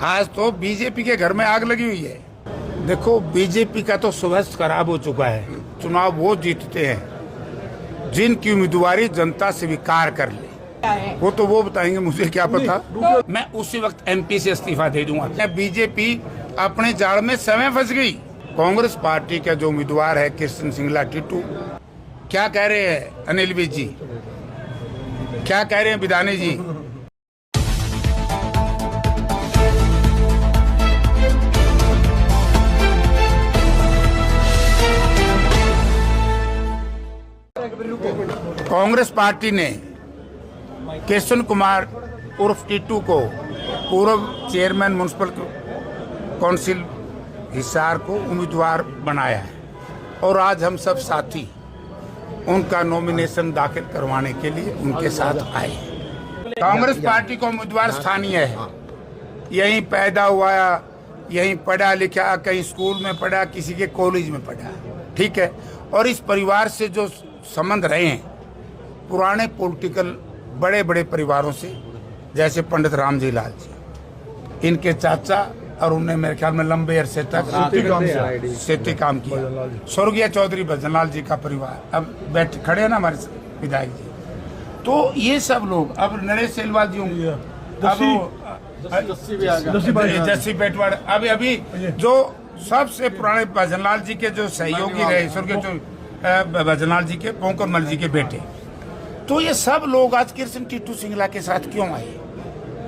आज तो बीजेपी के घर में आग लगी हुई है। देखो, बीजेपी का तो स्वास्थ्य खराब हो चुका है। चुनाव वो जीतते हैं जिनकी उम्मीदवारी जनता स्वीकार कर ले। वो तो वो बताएंगे, मुझे क्या पता। मैं उसी वक्त एमपी से इस्तीफा दे दूंगा। बीजेपी अपने जाल में समय फंस गई। कांग्रेस पार्टी का जो उम्मीदवार है कृष्ण सिंगला टीटू, क्या कह रहे हैं अनिल विज जी, क्या कह रहे हैं विधानी जी? कांग्रेस पार्टी ने कृष्ण कुमार उर्फ टीटू को पूर्व चेयरमैन म्युनिसिपल काउंसिल हिसार को उम्मीदवार बनाया है और आज हम सब साथी उनका नॉमिनेशन दाखिल करवाने के लिए उनके साथ आए। कांग्रेस पार्टी का उम्मीदवार स्थानीय है, यहीं पैदा हुआ, यहीं पढ़ा लिखा, कहीं स्कूल में पढ़ा, किसी के कॉलेज में पढ़ा, ठीक है। और इस परिवार से जो संबंध रहे हैं पुराने पॉलिटिकल बड़े बड़े परिवारों से, जैसे पंडित रामजी लाल जी, इनके चाचा, और उन्होंने मेरे ख्याल में लंबे अरसे तक सेती काम किया। स्वर्गीय चौधरी भजनलाल जी का परिवार अब बैठ खड़े हैं ना हमारे विधायक जी। तो ये सब लोग, अब नरेश सेलवाल जी होंगे, जस्सी बेटवाड़, अभी जो सबसे पुराने भजनलाल जी के जो सहयोगी रहे, स्वर्गीय भजनलाल जी के, पोंकरमल जी के बेटे। तो ये सब लोग आज कृष्ण टीटू सिंगला के साथ क्यों आए?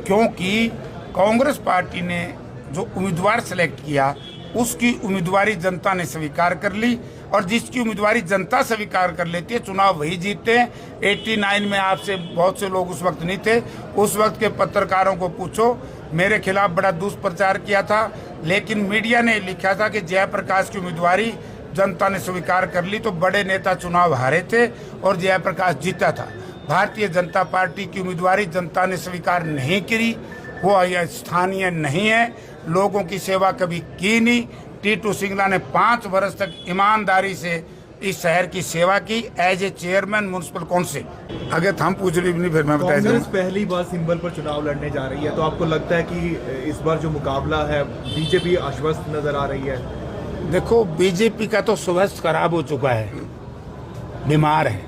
क्योंकि कांग्रेस पार्टी ने जो उम्मीदवार सेलेक्ट किया उसकी उम्मीदवारी जनता ने स्वीकार कर ली, और जिसकी उम्मीदवारी जनता स्वीकार कर लेती है चुनाव वही जीतते हैं। 89 में आपसे बहुत से लोग उस वक्त नहीं थे, उस वक्त के पत्रकारों को पूछो, मेरे खिलाफ बड़ा दुष्प्रचार किया था, लेकिन मीडिया ने लिखा था कि जयप्रकाश की उम्मीदवारी जनता ने स्वीकार कर ली, तो बड़े नेता चुनाव हारे थे और जयप्रकाश जीता था। भारतीय जनता पार्टी की उम्मीदवारी जनता ने स्वीकार नहीं करी, वो स्थानीय नहीं है, लोगों की सेवा कभी की नहीं। टीटू सिंगला ने 5 वर्ष तक ईमानदारी से इस शहर की सेवा की as a chairman municipal council. अगर हम पूछ रही नहीं, फिर मैं बताया। कांग्रेस पहली बार सिंबल पर चुनाव लड़ने जा रही है, तो आपको लगता है कि इस बार जो मुकाबला है बीजेपी आश्वस्त नजर आ रही है? देखो, बीजेपी का तो स्वास्थ्य खराब हो चुका है, बीमार है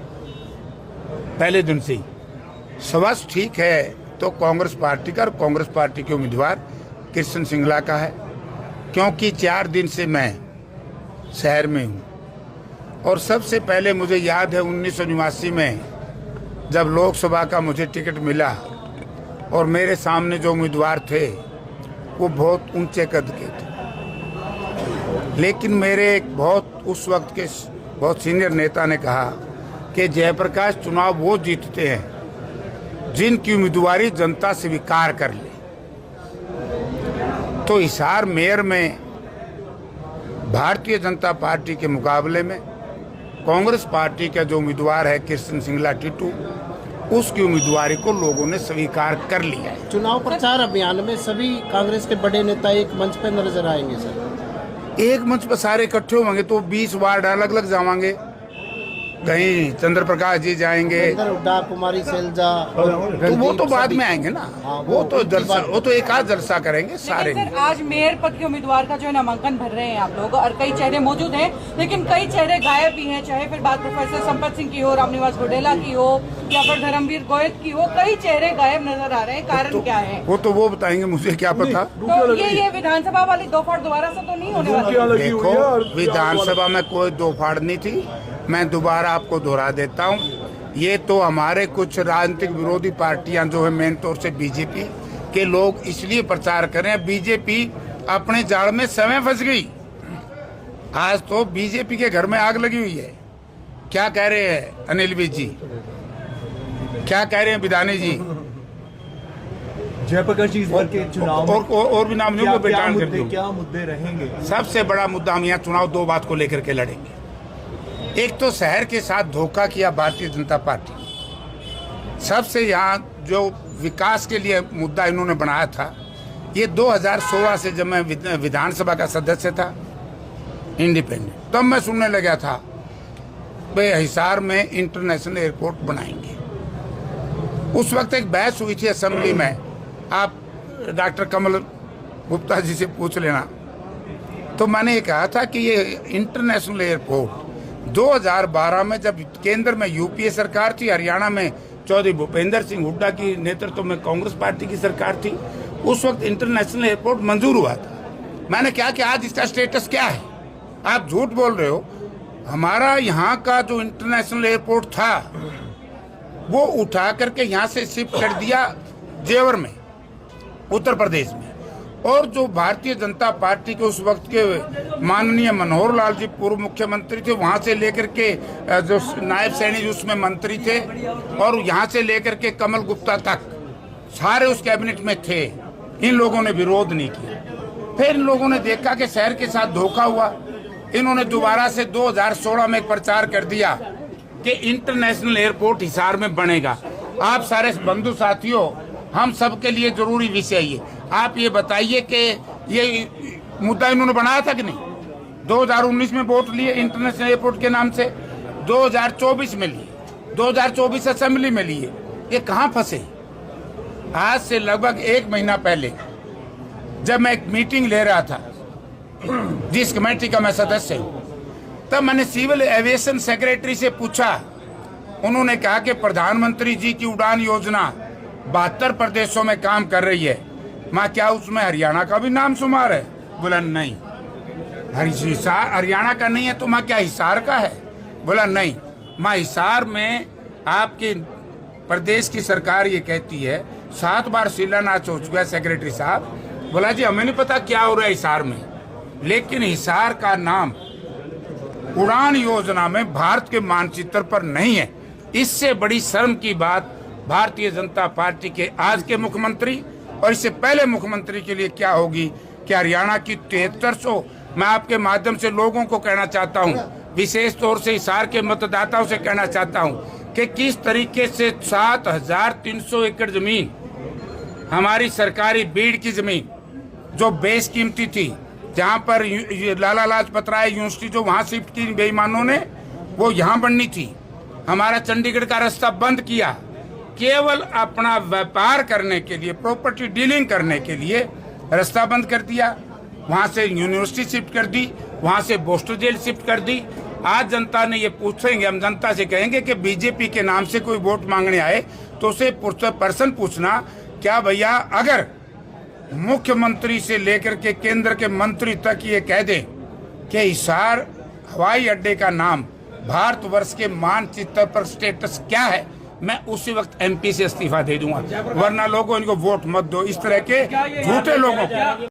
पहले दिन से ही। स्वास्थ्य ठीक है तो कांग्रेस पार्टी का और कांग्रेस पार्टी के उम्मीदवार कृष्ण सिंगला का है, क्योंकि 4 दिन से मैं शहर में हूँ। और सबसे पहले मुझे याद है 1989 में जब लोकसभा का मुझे टिकट मिला और मेरे सामने जो उम्मीदवार थे वो बहुत ऊंचे कद के थे, लेकिन मेरे एक बहुत उस वक्त के बहुत सीनियर नेता ने कहा कि जयप्रकाश, चुनाव वो जीतते हैं जिनकी उम्मीदवारी जनता स्वीकार कर ले। तो हिसार मेयर में भारतीय जनता पार्टी के मुकाबले में कांग्रेस पार्टी का जो उम्मीदवार है कृष्ण सिंगला टीटू, उसकी उम्मीदवारी को लोगों ने स्वीकार कर लिया है। चुनाव प्रचार अभियान में सभी कांग्रेस के बड़े नेता एक मंच पर नजर आएंगे सर? एक मंच पर सारे इकट्ठे होंगे तो 20 वार्ड अलग अलग जाएंगे, कहीं चंद्र प्रकाश जी जाएंगे, कुमारी सैलजा, तो वो तो बाद में आएंगे ना। वो तो एक आध जलसा करेंगे सारे। सर, आज मेयर पद के उम्मीदवार का जो है नामांकन भर रहे हैं आप लोग, और कई चेहरे मौजूद हैं, लेकिन कई चेहरे गायब भी हैं, चाहे फिर बात प्रोफेसर संपत सिंह की हो, रामनिवास घोडेला की हो, या फिर धर्मवीर गोयत की हो, कई चेहरे गायब नजर आ रहे हैं। कारण क्या है? वो तो वो बताएंगे, मुझे क्या पता। तो ये विधानसभा वाली दो फाड़ दोबारा से तो नहीं होने वाली? देखो, विधानसभा में कोई दो फाड़ नहीं थी, मैं दोबारा आपको दोहरा देता हूँ। ये तो हमारे कुछ राजनीतिक विरोधी पार्टियां जो है, मेन तौर से बीजेपी के लोग इसलिए प्रचार कर रहे हैं, बीजेपी अपने जाल में समय फंस गई। आज तो बीजेपी के घर में आग लगी हुई है। क्या कह रहे हैं अनिल विज जी, क्या कह रहे हैं विधानी जी? जयप्रकाश जी, इस बार के चुनाव और भी नामियों को बेटान कर दूं। क्या मुद्दे रहेंगे? सबसे बड़ा मुद्दा, हम यहाँ चुनाव 2 बात को लेकर के लड़ेंगे। एक तो शहर के साथ धोखा किया भारतीय जनता पार्टी। सबसे यहाँ जो विकास के लिए मुद्दा इन्होंने बनाया था, ये 2016 से जब मैं विधानसभा का सदस्य था इंडिपेंडेंट, तब मैं सुनने लगा था वे हिसार में इंटरनेशनल एयरपोर्ट बनाएंगे। उस वक्त एक बहस हुई थी असेंबली में, आप डॉक्टर कमल गुप्ता जी से पूछ लेना। तो मैंने ये कहा था कि ये इंटरनेशनल एयरपोर्ट 2012 में जब केंद्र में यूपीए सरकार थी, हरियाणा में चौधरी भूपेंद्र सिंह हुड्डा की नेतृत्व में कांग्रेस पार्टी की सरकार थी, उस वक्त इंटरनेशनल एयरपोर्ट मंजूर हुआ था। मैंने कहा कि आज इसका स्टेटस क्या है? आप झूठ बोल रहे हो। हमारा यहाँ का जो इंटरनेशनल एयरपोर्ट था वो उठा करके यहाँ से शिफ्ट कर दिया जेवर में, उत्तर प्रदेश में। और जो भारतीय जनता पार्टी के उस वक्त के माननीय मनोहर लाल जी पूर्व मुख्यमंत्री थे, वहाँ से लेकर के जो नायब सैनी उसमें मंत्री थे, और यहाँ से लेकर के कमल गुप्ता तक सारे उस कैबिनेट में थे। इन लोगों ने विरोध नहीं किया। फिर इन लोगों ने देखा कि शहर के साथ धोखा हुआ। इन्होंने दोबारा से 2016 में एक प्रचार कर दिया कि इंटरनेशनल एयरपोर्ट हिसार में बनेगा। आप सारे बंधु साथियों, हम सबके लिए जरूरी विषय ये, आप ये बताइए कि ये मुद्दा इन्होंने बनाया था कि नहीं? 2019 में वोट लिए इंटरनेशनल एयरपोर्ट के नाम से, 2024 में लिए, 2024 असेंबली में लिए, ये कहाँ फंसे? आज से लगभग 1 महीना पहले जब मैं एक मीटिंग ले रहा था, जिस कमेटी का मैं सदस्य हूँ, तब मैंने सिविल एविएशन सेक्रेटरी से पूछा। उन्होंने कहा कि प्रधानमंत्री जी की उड़ान योजना 72 प्रदेशों में काम कर रही है। माँ, क्या उसमें हरियाणा का भी नाम शुमार है? बोला नहीं। हिसार हरियाणा का नहीं है तो माँ क्या हिसार का है? बोला नहीं। माँ, हिसार में आपके प्रदेश की सरकार ये कहती है 7 बार शिलान्यास हो चुका है। सेक्रेटरी साहब बोला जी हमें नहीं पता क्या हो रहा है हिसार में, लेकिन हिसार का नाम उड़ान योजना में भारत के मानचित्र पर नहीं है। इससे बड़ी शर्म की बात भारतीय जनता पार्टी के आज के मुख्यमंत्री और इससे पहले मुख्यमंत्री के लिए क्या होगी कि हरियाणा की 7300, मैं आपके माध्यम से लोगों को कहना चाहता हूं, विशेष तौर से हिसार के मतदाताओं से कहना चाहता हूं कि किस तरीके से 7300 एकड़ जमीन, हमारी सरकारी बीड़ की जमीन जो बेस कीमती थी, जहां पर लाला लाजपत राय यूनिवर्सिटी जो वहां शिफ्ट की बेईमानों ने, वो यहाँ बननी थी। हमारा चंडीगढ़ का रास्ता बंद किया केवल अपना व्यापार करने के लिए, प्रॉपर्टी डीलिंग करने के लिए रास्ता बंद कर दिया। वहां से यूनिवर्सिटी शिफ्ट कर दी, वहां से बोस्टर जेल शिफ्ट कर दी। आज जनता ने ये पूछेंगे, हम जनता से कहेंगे कि बीजेपी के नाम से कोई वोट मांगने आए तो उसे पर्सन पूछना, क्या भैया अगर मुख्यमंत्री से लेकर के केंद्र के मंत्री तक ये कह दें कि हिसार हवाई अड्डे का नाम भारतवर्ष के मानचित्र पर स्टेटस क्या है, मैं उसी वक्त एमपी से इस्तीफा दे दूंगा। वरना लोगों इनको वोट मत दो, इस तरह के झूठे लोगों को।